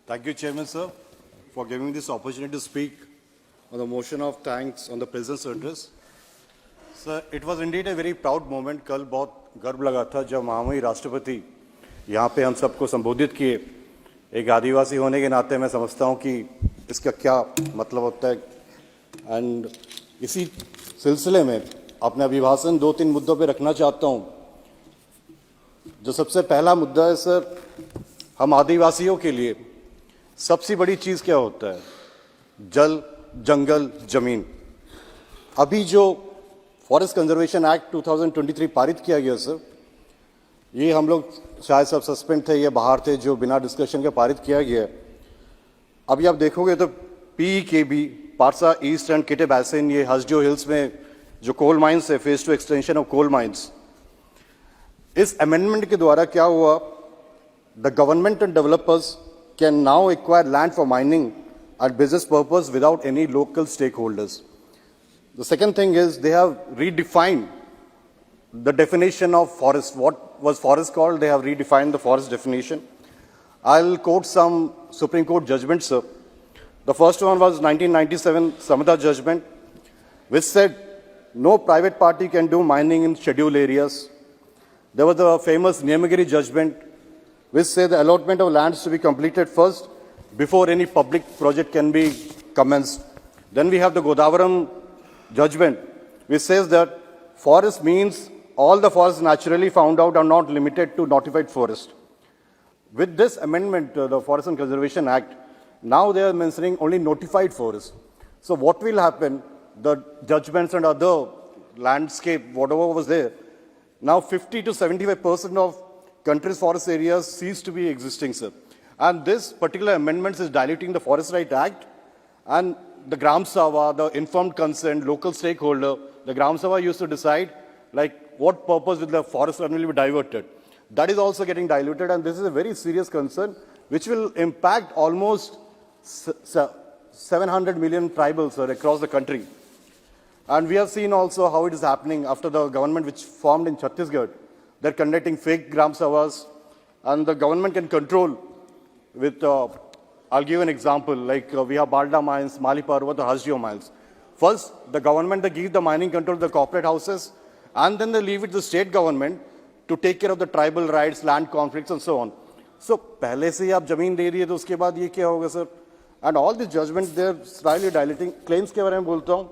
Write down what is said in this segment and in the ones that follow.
Thank you, Chairman, sir, for giving me this opportunity to speak on the motion of thanks on the President's address. Sir, it was indeed a very proud moment. कल बहुत गर्व लगा था जब महामहिम राष्ट्रपति यहाँ पे हम सबको संबोधित किए. एक आदिवासी होने के नाते मैं समझता हूँ कि इसका क्या मतलब होता है. एंड इसी सिलसिले में अपने अभिभाषण 2-3 मुद्दों पे रखना चाहता हूँ. जो सबसे पहला मुद्दा है सर, हम आदिवासियों के लिए सबसे बड़ी चीज क्या होता है? जल, जंगल, जमीन. अभी जो फॉरेस्ट कंजर्वेशन एक्ट 2023 पारित किया गया सर, ये हम लोग शायद सब सस्पेंड थे या बाहर थे, जो बिना डिस्कशन के पारित किया गया. अभी आप देखोगे तो PEKB, Parsa east and Kete basin, ये हसजो हिल्स में जो कोल माइंस है, phase 2 extension of coal mines, इस अमेंडमेंट के द्वारा क्या हुआ? The government and developers can now acquire land for mining at business purpose without any local stakeholders. The second thing is they have redefined the definition of forest. What was forest called? They have redefined the forest definition. I'll quote some Supreme Court judgments, sir. The first one was 1997 Samata Judgement, which said no private party can do mining in scheduled areas. There was the famous Niyamagiri judgment, which say the allotment of lands to be completed first before any public project can be commenced. Then we have the Godavaram judgment, which says that forest means all the forests naturally found out are not limited to notified forest. With this amendment, the Forest and Conservation Act, now they are mentioning only notified forests. So what will happen? The judgments and other landscape, whatever was there, now 50 to 75% of country's forest areas cease to be existing, sir. And this particular amendment is diluting the Forest Right Act, and the Gram Sabha, the informed consent, local stakeholder, the Gram Sabha used to decide like what purpose will the forest land will be diverted. That is also getting diluted, and this is a very serious concern which will impact almost 700 million tribals, sir, across the country. And we have seen also how it is happening after the government which formed in Chhattisgarh. They're conducting fake Gram Sabhas, and the government can control with, I'll give you an example, like we have Balda mines, Mali Parvat, or Hasjio mines. First, the government, they give the mining control to the corporate houses, and then they leave it to the state government to take care of the tribal rights, land conflicts, and so on. So, पहले से ही आप जमीन दे दिए तो उसके बाद ये क्या होगा sir? And all these judgments, they're slightly dilating. Claims के बारे में बोलता हूँ.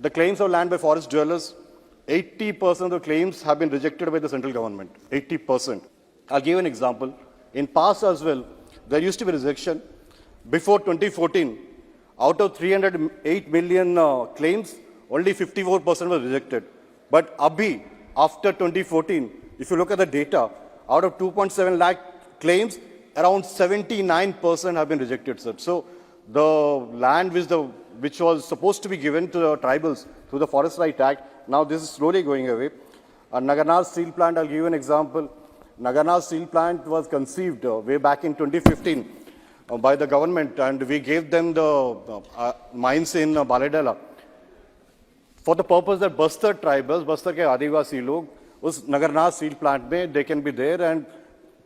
The claims of land by forest dwellers, 80% of the claims have been rejected by the central government. 80%. I'll give you an example. In past as well, there used to be rejection. Before 2014, out of 308 million claims, only 54% were rejected. But abhi, after 2014, if you look at the data, out of 2.7 lakh claims, around 79% have been rejected, sir. So the land which was supposed to be given to the tribals through the Forest Right Act, now this is slowly going away. Nagarnar steel plant, I'll give you an example. Nagarnar steel plant was conceived way back in 2015 by the government, and we gave them the mines in Baledala for the purpose that Bastar tribals, Bastar ke Adivasi log, us Nagarnar steel plant mein, they can be there and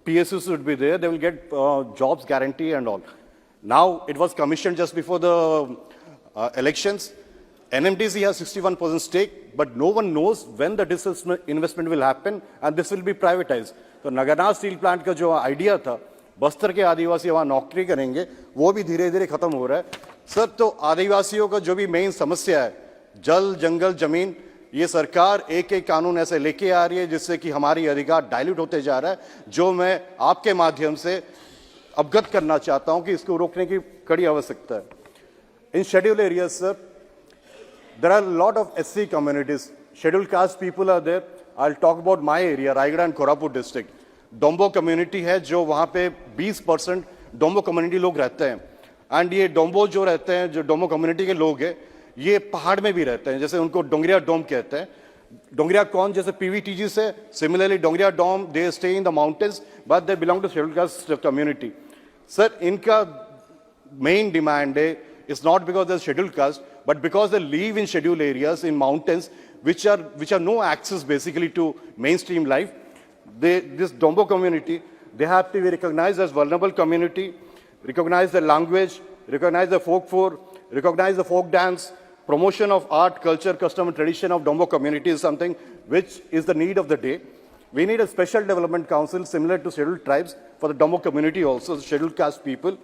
PSUs would be there, they will get jobs guarantee and all. Now, it was commissioned just before the elections. NMDC has 61% stake, but no one knows when the disinvestment will happen, and this will be privatized. So, Nagarnar steel plant का जो idea था, बस्तर के आदिवासी वहाँ नौकरी करेंगे, वो भी धीरे-धीरे खत्म हो रहा है. सर, तो आदिवासियों का जो भी मेन समस्या है, जल, जंगल, जमीन, ये सरकार एक-एक कानून ऐसे लेके आ रही है जिससे कि हमारी अधिकार डाइल्यूट होते जा रहा है, जो मैं आपके माध्यम से अवगत करना चाहता हूं कि इसको रोकने की कड़ी आवश्यकता है. In scheduled areas, sir, there are a lot of SC communities. Scheduled caste people are there. I'll talk about my area, Raigad and Koraput district. Dombo community है जो वहाँ पे 20% Dombo community लोग रहते हैं. And ये Dombo जो रहते हैं, जो Dombo community के लोग हैं, ये पहाड़ में भी रहते हैं. जैसे उनको डोंगरिया डोम कहते हैं. डोंगरिया कौन जैसे PVTG से, similarly Dongriya dome, they stay in the mountains, but they belong to scheduled caste community. Sir, इनका main demand is not because they're scheduled caste, but because they live in scheduled areas in mountains which are no access basically to mainstream life. This Dombo community, they have to be recognized as vulnerable community. recognize their language, recognize the recognize the folk dance, promotion of art, culture, custom and tradition of Dombo community is something which is the need of the day. We need a special development council similar to scheduled tribes for the Dombo community also, the scheduled caste people.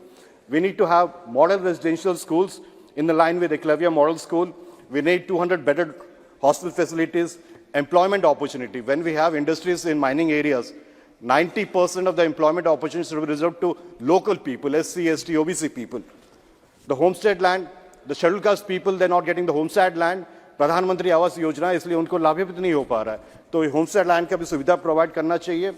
We need to have model residential schools in the line with Eclavia Model School. We need 200 bedded hostel facilities, employment opportunity. When we have industries in mining areas, 90% of the employment opportunities will be reserved to local people, SC, ST, OBC people. The homestead land, the scheduled caste people, they're not getting the homestead land. प्रधानमंत्री आवास योजना इसलिए उनको लाभान्वित नहीं हो पा रहा है, तो होमस्टे लैंड का भी सुविधा प्रोवाइड करना चाहिए.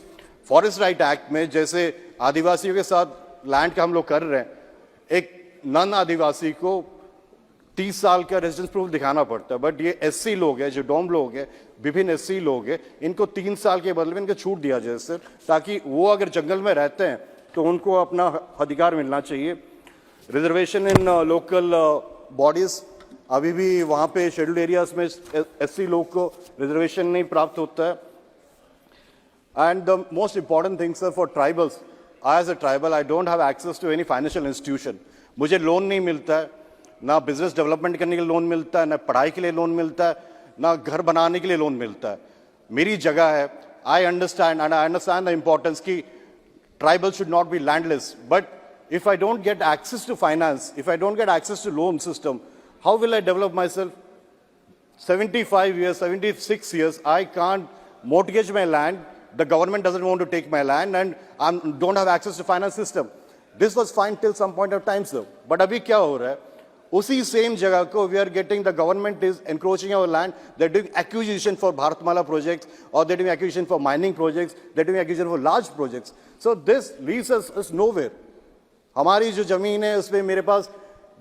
फॉरेस्ट राइट एक्ट में जैसे आदिवासियों के साथ लैंड का हम लोग कर रहे हैं, एक नन आदिवासी को 30 साल का रेजिडेंस प्रूफ दिखाना पड़ता है, बट ये एससी लोग हैं, जो डोम लोग हैं, विभिन्न एससी लोग हैं, इनको 3 साल के बदले में इनको छूट दिया जाए सर, ताकि वो अगर जंगल में रहते हैं तो उनको अपना अधिकार मिलना चाहिए. रिजर्वेशन इन लोकल बॉडीज, अभी भी वहाँ पे शेड्यूल्ड एरियाज में एससी लोग को रिजर्वेशन नहीं प्राप्त होता है. And the most important thing sir for tribals, I as a tribal I don't have access to any financial institution. मुझे लोन नहीं मिलता है, ना बिजनेस डेवलपमेंट करने के लिए लोन मिलता है, ना पढ़ाई के लिए लोन मिलता है, ना घर बनाने के लिए लोन मिलता है. मेरी जगह है, I understand and I understand the importance की tribal should not be landless, but if I don't get access to finance, if I don't get access to loan system, how will I develop myself? 75 years, 76 years, I can't mortgage my land. The government doesn't want to take my land and I don't have access to finance system. This was fine till some point of time, sir. But abhi kya ho raha hai? Usi same jagah ko we are getting, the government is encroaching our land. They're doing acquisition for Bharatmala projects, or they're doing acquisition for mining projects, they're doing acquisition for large projects. So this leaves us nowhere. हमारी जो जमीन है उसमें मेरे पास,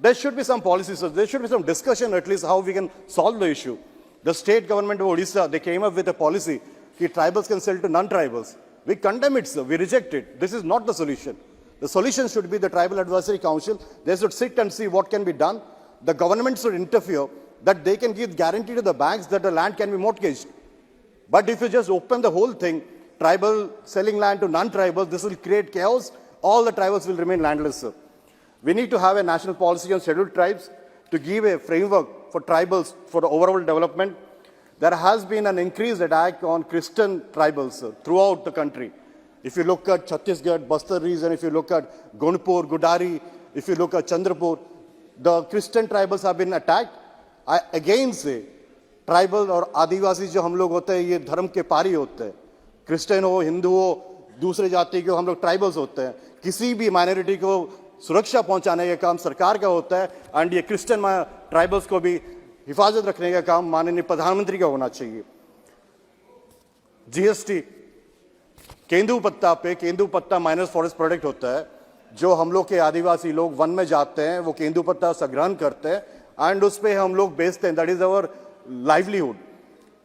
there should be some policies, there should be some discussion at least how we can solve the issue. The state government of Odisha, they came up with a policy that tribals can sell to non-tribals. We condemn it, sir. We reject it. This is not the solution. The solution should be the Tribal Advisory Council. They should sit and see what can be done. The government should interfere, that they can give guarantee to the banks that the land can be mortgaged. But if you just open the whole thing, tribal selling land to non-tribals, this will create chaos. All the tribals will remain landless, sir. We need to have a national policy on scheduled tribes to give a framework for tribals for the overall development. There has been an increased attack on Christian tribals, sir, throughout the country. If you look at Chhattisgarh, Bastar region, if you look at Gunpur, Gudari, if you look at Chandrapur, the Christian tribals have been attacked. I again say, tribal और आदिवासी जो हम लोग होते हैं, ये धर्म के पारी होते हैं. क्रिश्चियन हो, हिंदू हो, दूसरे जाति के हम लोग ट्राइबल्स होते हैं. किसी भी माइनॉरिटी को सुरक्षा पहुंचाने का काम सरकार का होता है, एंड ये क्रिश्चियन ट्राइबल्स को भी हिफाजत रखने का काम माननीय प्रधानमंत्री का होना चाहिए. जीएसटी, केंदुपत्ता पे, केंदुपत्ता माइनस फॉरेस्ट प्रोडक्ट होता है, जो हम लोग के आदिवासी लोग वन में जाते हैं, वो केंदुपत्ता संग्रहण करते हैं एंड उस पे हम लोग बेचते हैं. That is our livelihood.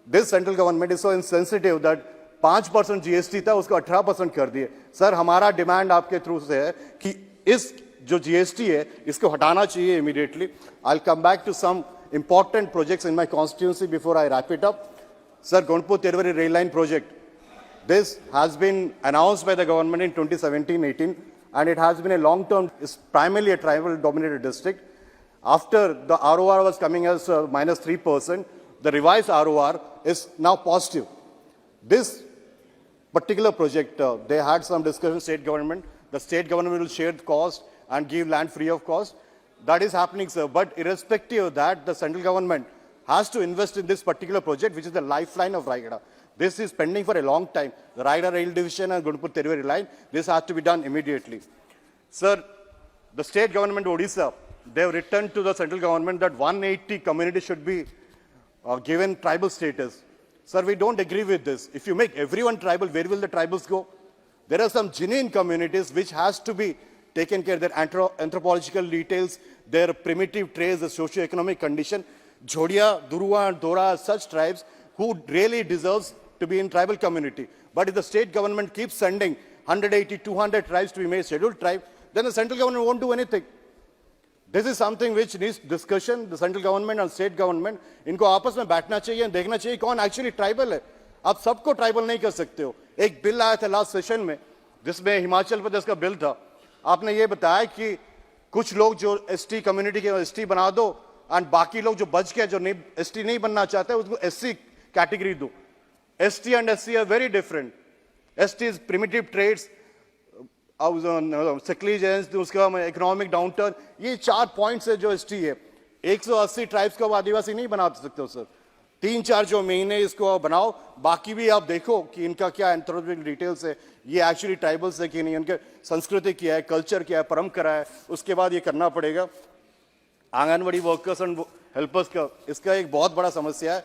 This central government is so insensitive that 5% GST था उसको 18% कर दिए. सर, हमारा डिमांड आपके थ्रू से है कि इस जो जीएसटी है इसको हटाना चाहिए immediately. I will come back to some important projects in my constituency before I wrap it up. Sir, Gondpur Tirwari rail line project, this has been announced by the government in 2017-18 and it has been a long term, it's primarily a tribal dominated district. After the ROR was coming as minus 3%, the revised ROR is now positive. This particular project, they had some discussion state government. The state government will share the cost and give land free of cost. That is happening, sir. But irrespective of that, the central government has to invest in this particular project, which is the lifeline of Raigada. This is pending for a long time. The Raigada Rail Division and Gunpur Tiruveri line, this has to be done immediately. Sir, the state government of Odisha, they have written to the central government that 180 communities should be given tribal status. Sir, we don't agree with this. If you make everyone tribal, where will the tribals go? There are some genuine communities which has to be taken care of, their anthropological details, their primitive traits, the socio-economic condition. Jhodia, Durua and Dora, such tribes who really deserves to be in tribal community. But if the state government keeps sending 180, 200 tribes to be made scheduled tribe, then the central government won't do anything. This is something which needs discussion. The central government and state government, इनको आपस में बैठना चाहिए, देखना चाहिए कौन actually tribal है. आप सबको tribal नहीं कर सकते हो. एक बिल आया था लास्ट सेशन में, जिसमें हिमाचल प्रदेश का बिल था. आपने ये बताया कि कुछ लोग जो एसटी कम्युनिटी के एसटी बना दो एंड बाकी लोग जो बच गए जो नहीं एसटी नहीं बनना चाहते उसको एससी कैटेगरी दो. ST and SC are very different. ST is primitive traits, seclusions, उसका इकोनॉमिक डाउनटर्न, ये 4 पॉइंट्स है जो एसटी है. 180 ट्राइब्स को आदिवासी नहीं बना सकते हो सर. 3-4 जो महीने इसको बनाओ, बाकी भी आप देखो कि इनका क्या एंथ्रोपोलॉजिकल डिटेल्स है, ये एक्चुअली ट्राइबल्स है कि नहीं, उनके संस्कृति क्या है, कल्चर क्या है, परंपरा है, उसके बाद ये करना पड़ेगा. आंगनवाड़ी वर्कर्स एंड हेल्पर्स का इसका एक बहुत बड़ा समस्या है.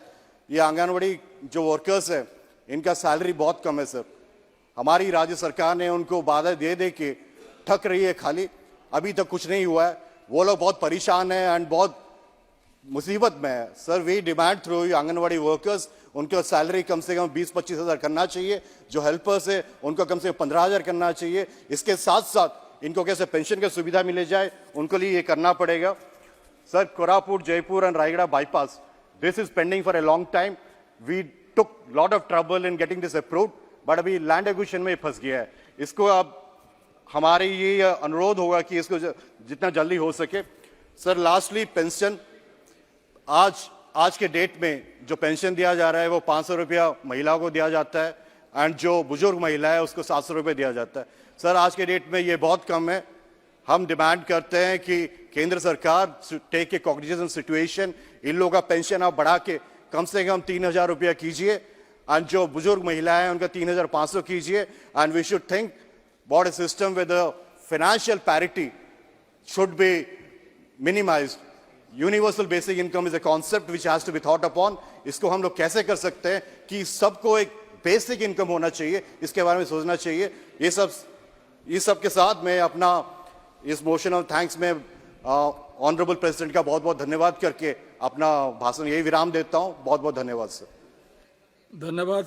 ये आंगनवाड़ी जो वर्कर्स है इनका सैलरी बहुत कम है सर. हमारी राज्य सरकार ने उनको वादा दे दे के ठक रही है खाली, अभी तक कुछ नहीं हुआ है. वो लोग बहुत परेशान है एंड बहुत मुसीबत में है sir. We demand through anganwadi workers, उनका सैलरी कम से कम 20-25 हज़ार करना चाहिए. जो हेल्पर्स है उनको कम से कम 15,000 करना चाहिए. इसके साथ साथ इनको कैसे पेंशन की सुविधा मिले जाए, उनको लिए ये करना पड़ेगा sir. Koraput, Jeypore and Rayagada bypass, this is pending for a long time. We took lot of trouble in getting this approved, but अभी लैंड एक्विजिशन में फंस गया है. इसको अब हमारे ये अनुरोध होगा कि इसको जितना जल्दी हो सके सर. लास्टली पेंशन, आज के डेट में जो पेंशन दिया जा रहा है वो 500 रुपया महिलाओं को दिया जाता है एंड जो बुजुर्ग महिला है उसको 700 रुपये दिया जाता है सर. आज के डेट में ये बहुत कम है. हम डिमांड करते हैं कि केंद्र सरकार टेक ए कॉग्निजेंस सिचुएशन, इन लोगों का पेंशन आप बढ़ा के कम से कम 3,000 रुपया कीजिए एंड जो बुजुर्ग महिलाएं हैं उनका 3,500 कीजिए. And we should think about a system where the financial parity should be minimized. Universal basic income is a concept which has to be thought upon. इसको हम लोग कैसे कर सकते हैं कि सबको एक बेसिक इनकम होना चाहिए, इसके बारे में सोचना चाहिए. ये सब के साथ मैं अपना इस मोशन ऑफ थैंक्स में ऑनरेबल प्रेसिडेंट का बहुत बहुत धन्यवाद करके अपना भाषण यही विराम देता हूं. बहुत बहुत धन्यवाद सर. धन्यवाद